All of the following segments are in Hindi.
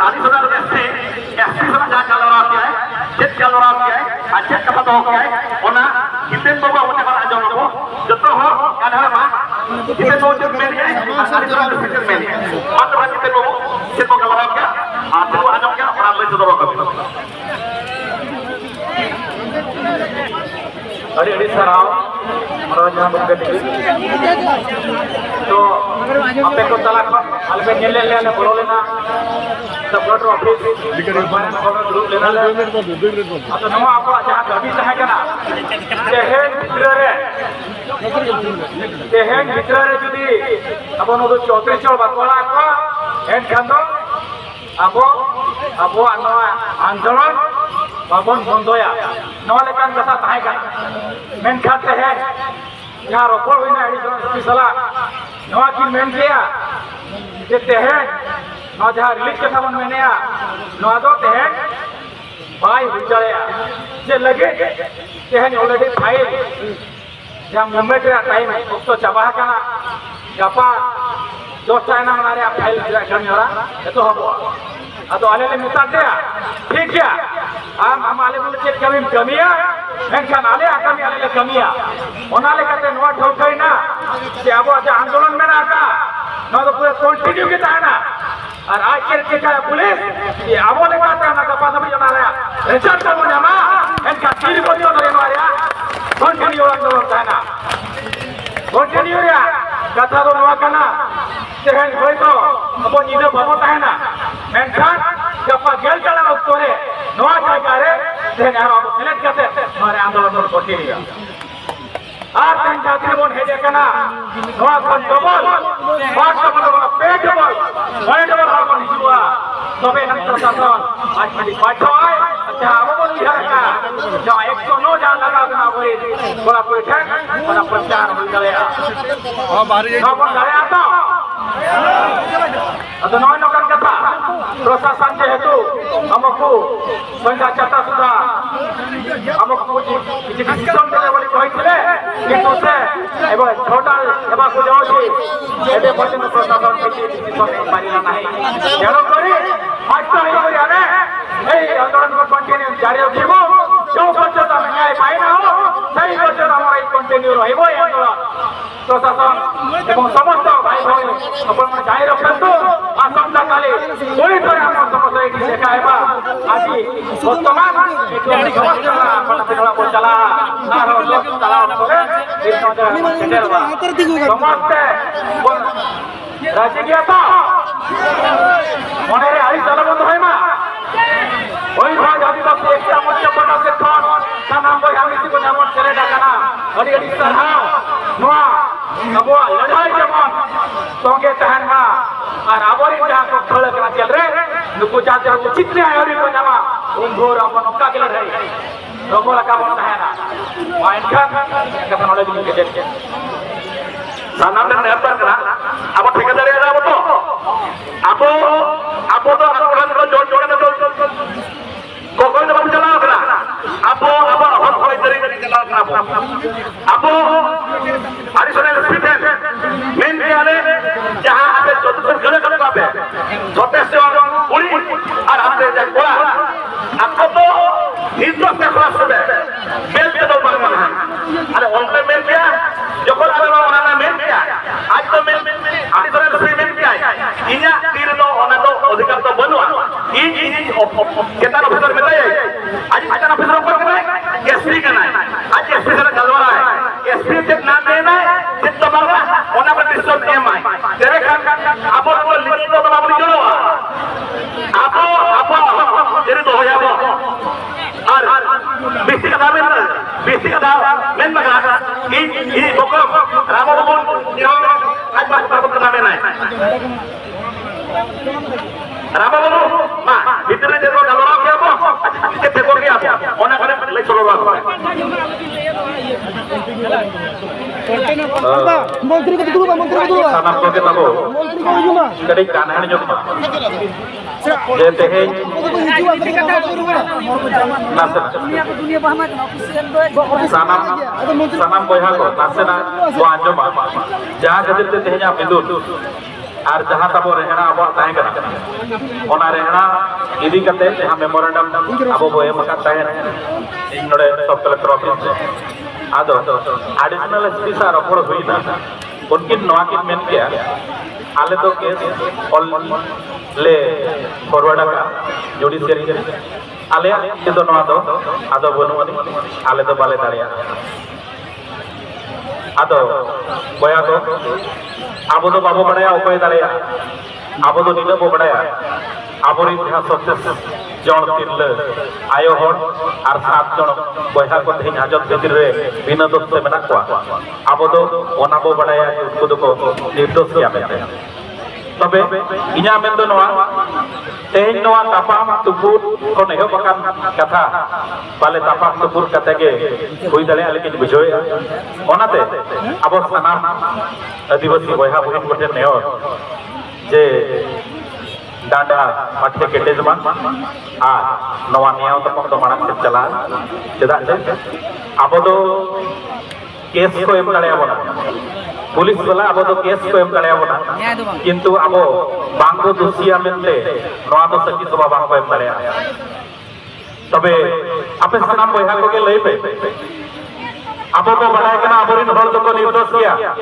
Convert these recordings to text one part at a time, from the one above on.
adisional SC sama jaa calora kiya chet calora kiya chet kata do kiya ona hiten bawa ona kala ajong ko joto ho kadang ma hiten bawa chet men kiya adisional chet men matra hiten bawa chet bawa calora kiya atu ajong kiya orang lain joto ko अरे सराव मनोरंजन जहाँ बुक करते तो अपने को तलाक अलग नीले लेने बोलो लेना तब फोटो ऑफिस बारे में फोटो ग्रुप लेना तो नवा आपको जहाँ कभी चाहे क्या ना तेहें मित्र जुदी अब नोदो 34 चल बातोला को एंड खानो अब आंदोलन babon bondoya nawa lekan kata tahe kan men khate hai yaha ropor hoina edi sala nawa ki men kiya je tehe nawa jaha release katha bon meneya nawa do tehe bai hujaya je lage tehe already file jam movement re time okto chaba kana gapa 10 taina manare file kami ora eto hobo ado alele metade ठीक है हम आले बोले चेक कमी कमिया मेनखान आले आकामी आले कमिया ओनाले कते नोट ठोकई ना जे अब आज आंदोलन में ना का ना तो पूरा कंटिन्यू के था ना और आज के क्या पुलिस ये अब ले बात ना का पास भी जना रहा रिजल्ट को नमा इनका तीर को दियो करे मारिया कंटिन्यू आंदोलन था ना कंटिन्यू या कथा तो नवा kana तेहन होय तो अब निदे बाबो था ना मेनखान गप्पा गेल चला उतरे नवा जायगा रे तेहन अब सिलेक्ट करते मारे आंदोलन को कंटिन्यू আর তেন জাতির মন হেডে কানা নয়া কোন double but double pay double নয় ডবল হার কোন হিজুয়া তবে নং প্রশাসন আজ খালি পাঠয় আচ্ছা আবল বিহারকা যা 109 যা লাগা না করে বড় করে ঠেক বড় প্রচার হই গলে ও বাড়ি কোন গায়ে আতো ಅದು নয় নকার কথা প্রশাসন যেহেতু আমকু সন্ধ্যা 4টা সুদ্ধা আমকু কিছু ডিসিশন দেবে বলে কইছিলে কিন্তু সে এবার 6টা হেবাকু যাওছি এবে পর্যন্ত প্রশাসন কিছু ডিসিশন নেই পারিলা নাই কেন করি মাত্র হই করি আরে এই আন্দোলন কন্টিনিউ জারি রাখিব जो পর্যন্ত আমি ন্যায় পাই না সেই পর্যন্ত আমরা এই কন্টিনিউ রহিব এই আন্দোলন প্রশাসন এবং সমস্ত ভাই ভাই আপনারা জারি রাখন্তু আসন্তা কালে কোই ধরে আমরা সমস্ত এটি দেখাইবা আজি বর্তমান এটি সমস্যা আপনারা পেলা বলছলা না হলো চালা করে এই সমস্যা সমস্ত রাজকীয় তো মনে রে আই চালাবন্ধ হয় মা ওই ভাই আদিবাসী একটা মঞ্চপনা সেখন সানাম বই আমি সিকো যেমন ছেলে ডাকানা আদি আদি সারহাও নোয়া আবুয়া লড়াই যেমন সঙ্গে তাহেন মা আর আবরি যাহা কো খেলে কেনা চল রে নুকু যাতে উচিত নে আয়রি কো জামা উনঘোর আপন অক্কা গেল রে রগোলা কা বন তাহেনা মাইন খান কেন নলে দিন কে দেখে সানাম নে নেপার করা আবো ঠিকাদারে যাবো তো আবো তো আন্দোলন কো জোর জোরে kokoi na bang jalaw kana apo hot hoy dari jalaw kana apo additional student main kiale jaha ape jotor gale gale pabe jotesh uri ar hate ja kola apo to hidro se class hobe mel ke do bangman are only mel kiya jokhon are ona na mel kiya aaj to mel additional student kiya inya tir do ona to adhikar to banua केतना ऑफिसर में है आज केतना ऑफिसर ऊपर में एसपी का नहीं आज एसपी से गलवा रहा है एसपी जब नाम देना है जित तो बाबा ओना पर डिस्टर्ब एम आई तेरे खान आपो को लिखी तो बाबा बोलो आपो जेरे तो हो जाबो और बेसी का दाम मेन मगा ई बको रामो बाबू नियो आज बाबू का नाम नहीं रामो बाबू मा ভিতরে দেখো গালরা কি আপো আজকে থেকে কি আপো ওনা করে লাই চলো বাবা मंत्री को दूर सानाम को के तबो मंत्री को जुमा कड़ी कानहन जुमा जेते है दुनिया बहमा सानाम बोया को नासेना वो आजमा जहां गदिर ते तेहया बिंदु और जहाँ तब रेहना अब रेहना इदी करते जहाँ मेमोरेंडम अब बो एम नोड़े सब कलेक्टर ऑफिस आदो एडिशनल एसपी सा रपड़ हुईना उनकिन नवा किन मेन किया आले तो केस ऑल ले फॉरवर्ड का जुडिशियरी आले के तो नवा दो आदो बनुआनी आले तो बाले दाड़िया आदो बया तो अब तो बाबू बड़ाया उपाय दाड़िया अब तो नीला बो बड़ाया आबोरी जहाँ सत्य जन तिरल आयो हर और 7 जन बया को तेज हाजत भीतर बिना दोष से मेना को अब तो ओना बो बड़ाया उनको तो निर्दोष किया मेते तबे इना मेन दो नवा तेज नवा तापाम तुपुर को नेहो बकान कथा बाले तापाम तुपुर कथे के हुई दाड़े लेकिन बुझोय ओनाते अब सनाम आदिवासी बया बहिन गोटे नेहो जे डाटा पाठ्य केटेजमा आ नवा नियाव तपक तो मानक से चला चेदा से अब तो केस को एम दाड़े आबोना पुलिस वाला अब तो केस को एम दाड़े आबोना किंतु अब बांगो दोषिया मेनते नवा तो सखी सभा बांगो एम दाड़े तबे आपे सनाम बया को के लई पे अब को बड़ाय कना अबरिन हल तो को निर्दोष किया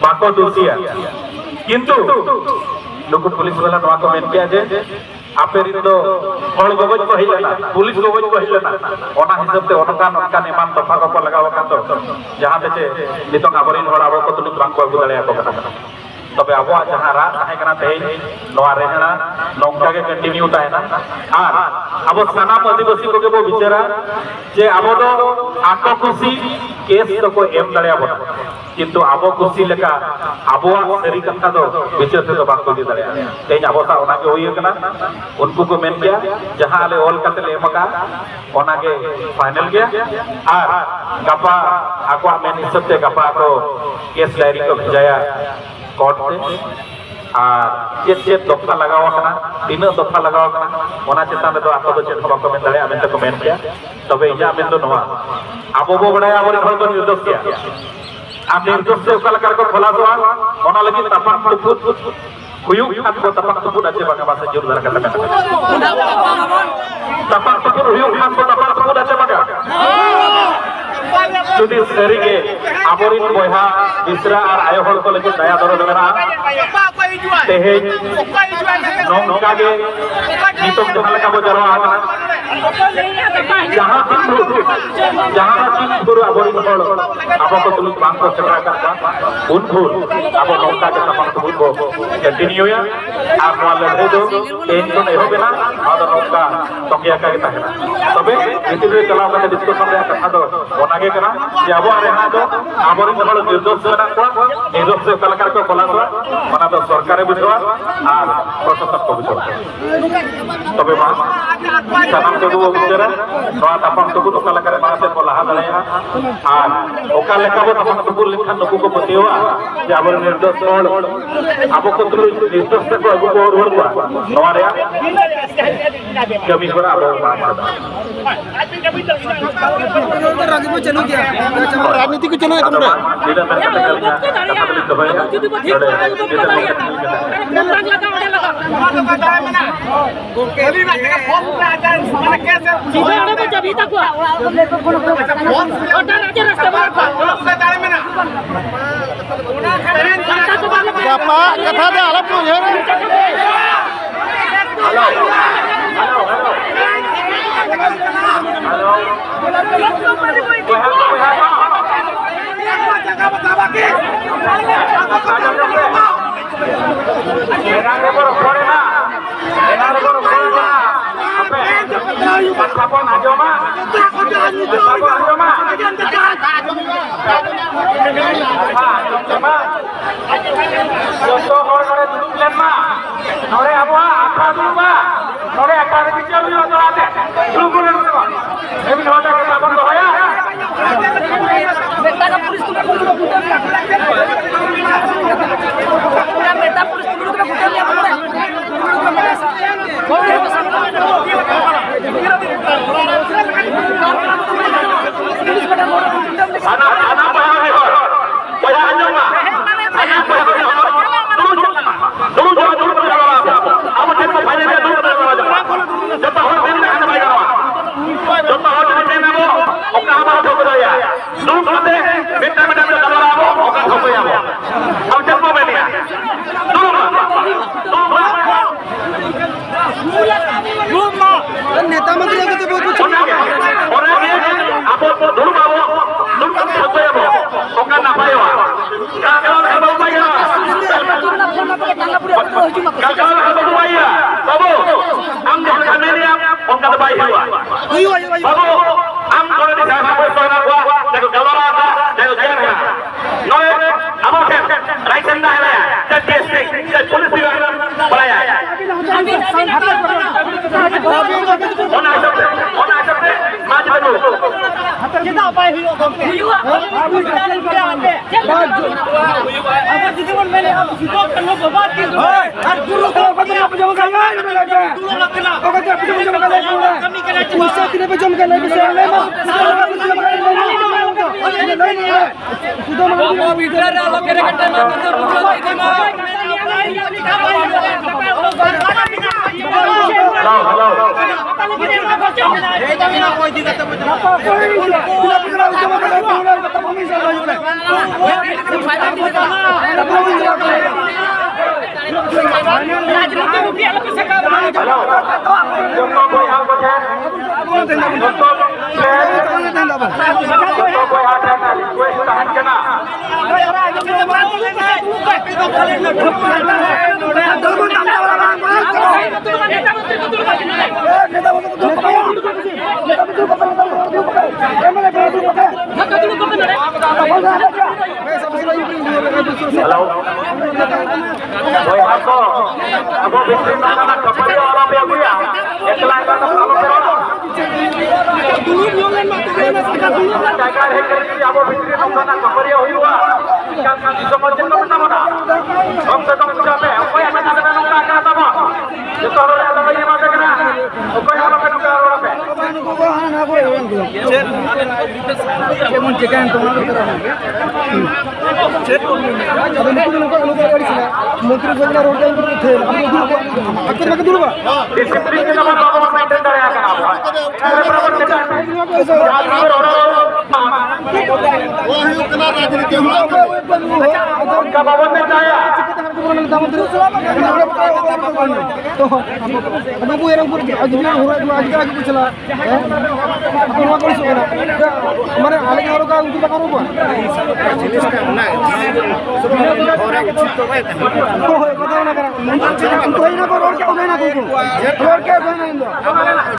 बाको दोषिया किंतु लोग पुलिस वाला नवा को मेन किया जे आपे रिन दो हल गगज को हिलना पुलिस गगज को हिलना ओना हिसाब से ओनका नका निमान दफा को लगाव का तो जहां ते नितो अबरिन हल आबो को तुलुक बांग को अगु दाड़े को तबे अब जहां रा ताहे कना तेज नवा रेहना नौका के कंटिन्यू ताहेना और अब सानाम आदिवासी को के बो विचारा जे अब तो आको खुशी केस तो को एम दाड़े आबो किंतु अब खुशी लेका अब सरी कथा दो विचार से तो बाको दी दाड़े तेज अब सा ओना के होई कना उनको को मेन किया जहां आले ऑल कते ले एमका ओना के फाइनल किया और गपा आको मेन हिसाब से गपा को केस डायरी को भेजाया कोर्ट से और चेत दफा लगाव तीन दफा लगाव चेतान तो आप चेत बाको मेन दाड़े आमेन को मेन किया तबे इजा मेन दो नवा अब बो बड़ाया अब हल को निर्दोष किया आप निर्दोष से ओका लकार को खलासवा ओना लगी तपाक तुपुत हुयुक खान को तपाक तुपुत आचे बाका बासे जोरदार कथा मेन तपाक तुपुत हुयुक खान को तपाक तुपुत आचे बाका जुदी सरी के आबोरिन बया बिसरा और आयो हल को लगे दया दरो दरा तेहेज नौका के नितों जहां लगा बो जरवा आना जहां तीन गुरु आबोरिन हल आबो को तुलुक बांग को चक्रा करता उन भूल आबो नौका के तमाम भूल को कंटिन्यू या और नवा लड़े दो एन तो नहीं हो बिना और नौका तकिया का ताहेना तबे इति रे चलाव का डिस्कशन रे कथा दो ओना के कना जे अब रेहा दो आबोरिन हल निर्दोष मेना को निर्दोष से कलाकार को खलासवा ओना तो सरकार बुझवा और प्रशासन को बुझवा तबे मा सनाम को दो विचारा नवा तापाम तो को कलाकार मा से बोला दाड़ेया और ओका लेका बो तापाम तो लिखन नुकु को पतिवा जे आबर निर्दोष हल आबो को तुलु निर्दोष से को अगु को रोड को नवा रे कमी होरा आबो मा राजनीति को चलो कथा दे अलग दामंत्री को तो बहुत कुछ apa dulu bawa dulu kan satu ya bawa bukan apa ya kalau bawa bayar kalau bawa bayar bawa am dah kami ni am kata bayar bawa am kalau di sana boleh soal gua jago kalau ada jago jaga noe apa kan right hand dah ya jadi sih polis juga pelaya ona ada maju dulu kita apa huyua apa sih teman mele apa sih kau kan mau bawa ke dulu kalau kau apa jam kan dulu nak kena kau kata apa jam kan kami kena puasa tidak jam kan bisa lema sudah mau bicara lo kira-kira mata bukan ini mah halo Halo, boy aku bikin anak kepala orang yang punya, yang telah kata kamu kerana. dulu nyongan mati kena sekat dulu Jaga hari aku bikin anak kepala huwa, kan semua jenis mana. Om sedang siapa? Apa yang nak kena nunggu kata apa? Itu orang yang lagi macam mana? Apa yang nak nunggu orang apa? যেমন যেখানে তোমার মন্ত্রী বললে রোড দূর Disiplin kita mau maintain dari akan apa? Uनका भवन में जाया बाबू एरम कर आज हो रहा आज आगे पूछला अपन कर सो हमारे हाल के का उनकी का करो बताओ ना करा कोई ना करो और क्या होगा ना को और क्या होगा ना